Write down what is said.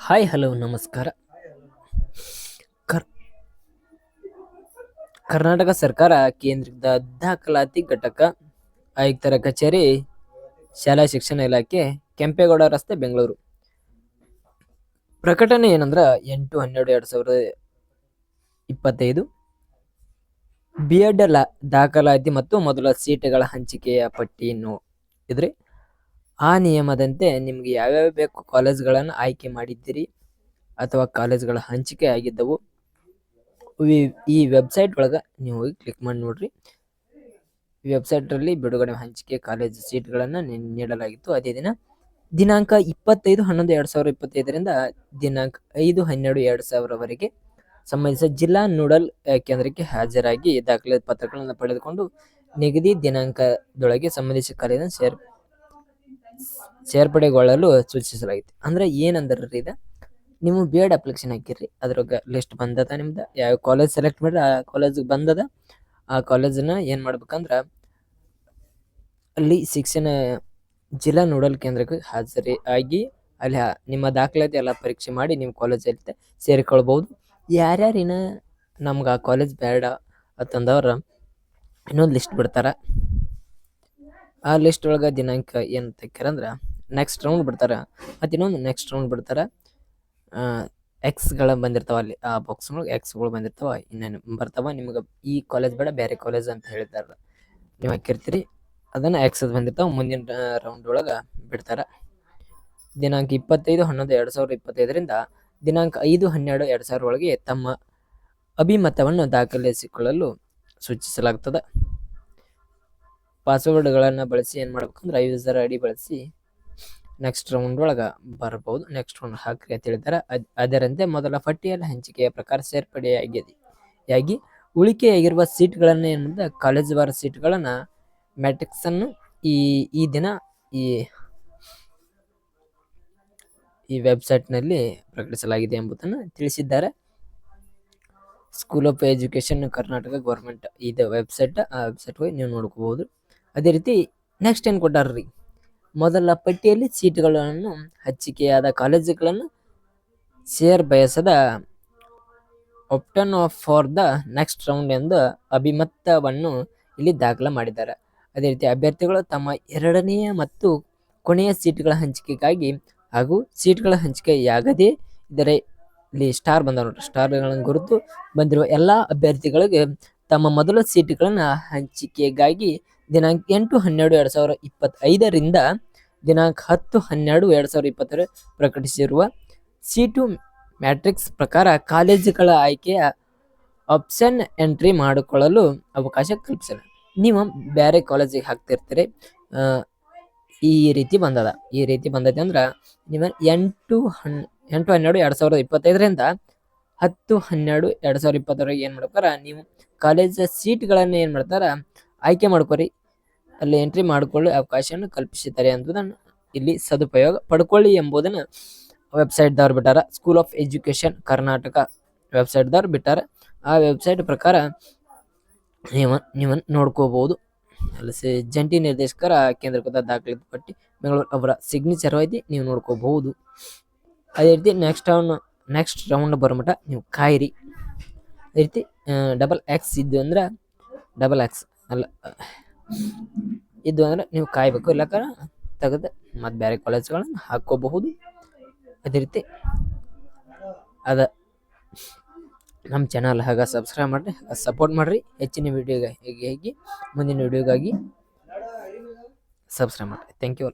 Hi hello ನಮಸ್ಕಾರ. ಕರ್ ಕರ್ನಾಟಕ ಸರ್ಕಾರ ಕೇಂದ್ರದ ದಾಖಲಾತಿ ಘಟಕ ಆಯುಕ್ತರ ಕಚೇರಿ ಶಾಲಾ ಶಿಕ್ಷಣ ಇಲಾಖೆ ಕೆಂಪೇಗೌಡ ರಸ್ತೆ ಬೆಂಗಳೂರು. ಪ್ರಕಟಣೆ ಏನಂದ್ರ 8-12-2025 B.Ed ದಾಖಲಾತಿ ಮತ್ತು ಮೊದಲ ಸೀಟುಗಳ ಹಂಚಿಕೆಯ ಪಟ್ಟಿಯನ್ನು ಇದ್ರಿ. ಆ ನಿಯಮದಂತೆ ನಿಮ್ಗೆ ಯಾವ್ಯಾವ ಬೇಕು ಕಾಲೇಜ್ಗಳನ್ನು ಆಯ್ಕೆ ಮಾಡಿದ್ದೀರಿ ಅಥವಾ ಕಾಲೇಜ್ಗಳ ಹಂಚಿಕೆ ಆಗಿದ್ದವು ಈ ವೆಬ್ಸೈಟ್ ಒಳಗ ನೀವು ಹೋಗಿ ಕ್ಲಿಕ್ ಮಾಡಿ ನೋಡ್ರಿ. ಈ ವೆಬ್ಸೈಟ್ ಅಲ್ಲಿ ಬಿಡುಗಡೆ ಹಂಚಿಕೆ ಕಾಲೇಜ್ ಸೀಟ್ಗಳನ್ನ ನೀಡಲಾಗಿತ್ತು. ಅದೇ ದಿನಾಂಕ 25-11-2025 ದಿನಾಂಕ 5-12-2000 ಸಂಬಂಧಿಸಿದ ಜಿಲ್ಲಾ ನೋಡಲ್ ಕೇಂದ್ರಕ್ಕೆ ಹಾಜರಾಗಿ ದಾಖಲಾತಿ ಪತ್ರಗಳನ್ನು ಪಡೆದುಕೊಂಡು ನಿಗದಿ ದಿನಾಂಕದೊಳಗೆ ಸಂಬಂಧಿಸಿದ ಕಾಲೇಜನ್ನು ಸೇರ್ಪಡೆಗೊಳ್ಳಲು ಸೂಚಿಸಲಾಗಿದೆ. ಅಂದ್ರೆ ಏನಂದ್ರಿ ಇದ, ನೀವು B.Ed ಅಪ್ಲಿಕೇಶನ್ ಹಾಕಿರ್ರಿ, ಅದ್ರಾಗ ಲಿಸ್ಟ್ ಬಂದದ, ನಿಮ್ದು ಯಾವ ಕಾಲೇಜ್ ಸೆಲೆಕ್ಟ್ ಮಾಡ್ರಿ ಆ ಕಾಲೇಜ್ ಬಂದದ. ಆ ಕಾಲೇಜನ್ನ ಏನ್ ಮಾಡ್ಬೇಕಂದ್ರ ಅಲ್ಲಿ ಶಿಕ್ಷಣ ಜಿಲ್ಲಾ ನೋಡಲ್ ಕೇಂದ್ರಕ್ಕೆ ಹಾಜರಿ ಆಗಿ ಅಲ್ಲಿ ನಿಮ್ಮ ದಾಖಲಾತಿ ಎಲ್ಲ ಪರೀಕ್ಷೆ ಮಾಡಿ ನೀವು ಕಾಲೇಜಲ್ಲಿ ಸೇರಿಕೊಳ್ಬಹುದು. ಯಾರ್ಯಾರಿನ ನಮ್ಗೆ ಆ ಕಾಲೇಜ್ ಬೇಡ ಅಂತಂದವ್ರ ಇನ್ನೊಂದು ಲಿಸ್ಟ್ ಬಿಡ್ತಾರ. ಆ ಲಿಸ್ಟ್ ಒಳಗ ದಿನಾಂಕ ಏನ್ ತೆಕ್ಕಾರಂದ್ರ ನೆಕ್ಸ್ಟ್ ರೌಂಡ್ ಬಿಡ್ತಾರ, ಮತ್ತೆ ಇನ್ನೊಂದು ನೆಕ್ಸ್ಟ್ ರೌಂಡ್ ಬಿಡ್ತಾರ. ಎಕ್ಸ್ಗಳ ಬಂದಿರ್ತಾವ, ಅಲ್ಲಿ ಆ ಬಾಕ್ಸ್ ಒಳಗೆ ಎಕ್ಸ್ಗಳು ಬಂದಿರ್ತಾವ, ಇನ್ನೇನು ಬರ್ತಾವ. ನಿಮ್ಗೆ ಈ ಕಾಲೇಜ್ ಬೇಡ ಬೇರೆ ಕಾಲೇಜ್ ಅಂತ ಹೇಳ್ತಾರ, ನೀವು ಹಾಕಿರ್ತೀರಿ, ಅದನ್ನ ಎಕ್ಸ್ ಬಂದಿರ್ತಾವ. ಮುಂದಿನ ರೌಂಡ್ ಒಳಗ ಬಿಡ್ತಾರ. ದಿನಾಂಕ 25-11-2025 ದಿನಾಂಕ 5-12-2000 ಒಳಗೆ ತಮ್ಮ ಅಭಿಮತವನ್ನು ದಾಖಲಿಸಿಕೊಳ್ಳಲು ಸೂಚಿಸಲಾಗ್ತದೆ. ಪಾಸ್ವರ್ಡ್ಗಳನ್ನು ಬಳಸಿ ಏನ್ ಮಾಡ್ಬೇಕಂದ್ರೆ ಯೂಸರ್ ID ಬಳಸಿ ನೆಕ್ಸ್ಟ್ ರೌಂಡ್ ಒಳಗ ಬರಬಹುದು. ನೆಕ್ಸ್ಟ್ ರೌಂಡ್ ಹಾಕ್ರಿ ಅಂತ ಹೇಳ್ತಾರೆ. ಅದರಂತೆ ಮೊದಲ ಪಟ್ಟಿಯಲ್ಲಿ ಹಂಚಿಕೆಯ ಪ್ರಕಾರ ಸೇರ್ಪಡೆಯಾಗಿ ಉಳಿಕೆಯಾಗಿರುವ ಸೀಟ್ಗಳನ್ನ ಏನ್ ಮಾಡಿದ ಕಾಲೇಜ್ ವಾರ ಸೀಟ್ಗಳನ್ನ ಮ್ಯಾಟ್ರಿಕ್ಸ್ ಅನ್ನು ಈ ದಿನ ಈ ವೆಬ್ಸೈಟ್ ನಲ್ಲಿ ಪ್ರಕಟಿಸಲಾಗಿದೆ ಎಂಬುದನ್ನು ತಿಳಿಸಿದ್ದಾರೆ. School of education Karnataka government ಇದು ವೆಬ್ಸೈಟ್. ಆ ವೆಬ್ಸೈಟ್ ಹೋಗಿ ನೀವು ನೋಡ್ಕೋಬಹುದು. ಅದೇ ರೀತಿ ನೆಕ್ಸ್ಟ್ ಏನ್ ಕೊಟ್ಟಾರ್ರಿ, ಮೊದಲ ಪಟ್ಟಿಯಲ್ಲಿ ಸೀಟ್ಗಳನ್ನು ಹಂಚಿಕೆಯಾದ ಕಾಲೇಜುಗಳನ್ನು ಬಯಸದ ಆಪ್ಟನ್ ಫಾರ್ ದ ನೆಕ್ಸ್ಟ್ ರೌಂಡ್ ಎಂದು ಅಭಿಮತವನ್ನು ಇಲ್ಲಿ ದಾಖಲೆ ಮಾಡಿದ್ದಾರೆ. ಅದೇ ರೀತಿ ಅಭ್ಯರ್ಥಿಗಳು ತಮ್ಮ ಎರಡನೆಯ ಮತ್ತು ಕೊನೆಯ ಸೀಟ್ಗಳ ಹಂಚಿಕೆಗಾಗಿ ಹಾಗೂ ಸೀಟ್ಗಳ ಹಂಚಿಕೆಯಾಗದೇ ಇದ್ದರೆ ಇಲ್ಲಿ ಸ್ಟಾರ್ ಬಂದ ನೋಡ್ರಿ, ಸ್ಟಾರ್ಗಳನ್ನು ಗುರುತು ಬಂದಿರುವ ಎಲ್ಲಾ ಅಭ್ಯರ್ಥಿಗಳಿಗೆ ತಮ್ಮ ಮೊದಲ ಸೀಟ್ಗಳನ್ನ ಹಂಚಿಕೆಗಾಗಿ ದಿನಾಂಕ 8-12-2025 ದಿನಾಂಕ 10-12-2020 ಪ್ರಕಟಿಸಿರುವ ಸೀಟು ಮ್ಯಾಟ್ರಿಕ್ಸ್ ಪ್ರಕಾರ ಕಾಲೇಜುಗಳ ಆಯ್ಕೆಯ ಆಪ್ಷನ್ ಎಂಟ್ರಿ ಮಾಡಿಕೊಳ್ಳಲು ಅವಕಾಶ ಕಲ್ಪಿಸಲ್ಲ. ನೀವು ಬೇರೆ ಕಾಲೇಜಿಗೆ ಹಾಕ್ತಿರ್ತೀರಿ, ಈ ರೀತಿ ಬಂದೈತೆ ಅಂದ್ರ ನೀವು 8-12-2025 10-12-2020 ಏನ್ ಮಾಡ್ತಾರ, ನೀವು ಕಾಲೇಜ್ ಸೀಟ್ಗಳನ್ನ ಏನ್ ಮಾಡ್ತಾರ ಆಯ್ಕೆ ಮಾಡ್ಕೊರಿ, ಅಲ್ಲಿ ಎಂಟ್ರಿ ಮಾಡಿಕೊಳ್ಳಿ ಅವಕಾಶವನ್ನು ಕಲ್ಪಿಸಿದ್ದಾರೆ ಎಂಬುದನ್ನು ಇಲ್ಲಿ ಸದುಪಯೋಗ ಪಡ್ಕೊಳ್ಳಿ ಎಂಬುದನ್ನು ವೆಬ್ಸೈಟ್ ದವ್ರು ಬಿಟ್ಟಾರ. School of education Karnataka website ದವ್ರು ಬಿಟ್ಟಾರ. ಆ ವೆಬ್ಸೈಟ್ ಪ್ರಕಾರ ನೀವು ನೋಡ್ಕೋಬಹುದು. ಅಲ್ಲಿ ಜಂಟಿ ನಿರ್ದೇಶಕರ ಕೇಂದ್ರೀಕೃತ ದಾಖಲಾತಿ ಪಟ್ಟಿ ಬೆಂಗಳೂರು ಅವರ ಸಿಗ್ನೇಚರ್ ಐತಿ, ನೀವು ನೋಡ್ಕೋಬಹುದು. ಅದೇ ರೀತಿ ನೆಕ್ಸ್ಟ್ ರೌಂಡ್ ಬರೋಮಟ ನೀವು ಕಾಯಿರಿ. ಅದೇ ರೀತಿ XX ಇದ್ದು ಅಂದ್ರೆ XX ಅಲ್ಲ ಇದ್ದು ಅಂದ್ರೆ ನೀವು ಕಾಯ್ಬೇಕು, ಇಲ್ಲಕ್ಕ ತೆಗೆದು ಮತ್ತೆ ಬೇರೆ ಕಾಲೇಜ್ಗಳನ್ನ ಹಾಕೋಬಹುದು. ಅದೇ ರೀತಿ ನಮ್ಮ ಚಾನಲ್ ಹಾಗೆ ಸಬ್ಸ್ಕ್ರೈಬ್ ಮಾಡ್ರಿ, ಸಪೋರ್ಟ್ ಮಾಡ್ರಿ. ಹೆಚ್ಚಿನ ವಿಡಿಯೋಗಾಗಿ ಮುಂದಿನ ವಿಡಿಯೋಗಾಗಿ ಸಬ್ಸ್ಕ್ರೈಬ್ ಮಾಡ್ರಿ. Thank you.